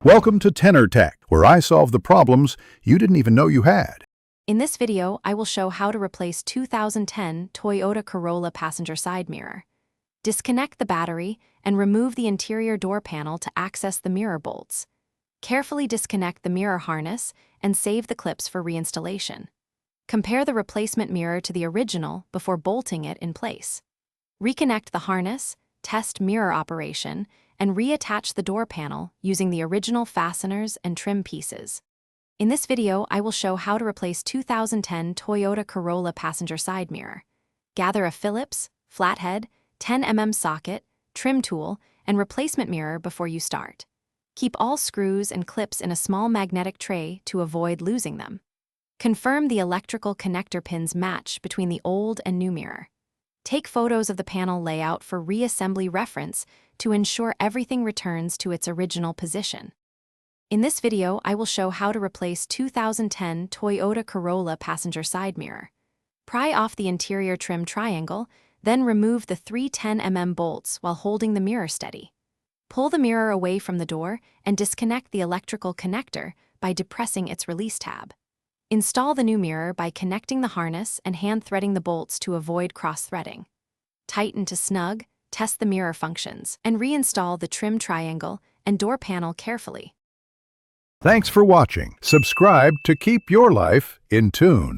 Welcome to Tenor Tech, where I solve the problems you didn't even know you had. In this video, I will show how to replace 2010 Toyota Corolla passenger side mirror. Disconnect the battery and remove the interior door panel to access the mirror bolts. Carefully disconnect the mirror harness and save the clips for reinstallation. Compare the replacement mirror to the original before bolting it in place. Reconnect the harness, test mirror operation, and reattach the door panel using the original fasteners and trim pieces. In this video, I will show how to replace 2010 Toyota Corolla passenger side mirror. Gather a Phillips, flathead, 10mm socket, trim tool, and replacement mirror before you start. Keep all screws and clips in a small magnetic tray to avoid losing them. Confirm the electrical connector pins match between the old and new mirror. Take photos of the panel layout for reassembly reference to ensure everything returns to its original position. In this video, I will show how to replace 2010 Toyota Corolla passenger side mirror. Pry off the interior trim triangle, then remove the three 10mm bolts while holding the mirror steady. Pull the mirror away from the door and disconnect the electrical connector by depressing its release tab. Install the new mirror by connecting the harness and hand-threading the bolts to avoid cross-threading. Tighten to snug, test the mirror functions, and reinstall the trim triangle and door panel carefully. Thanks for watching. Subscribe to keep your life in tune.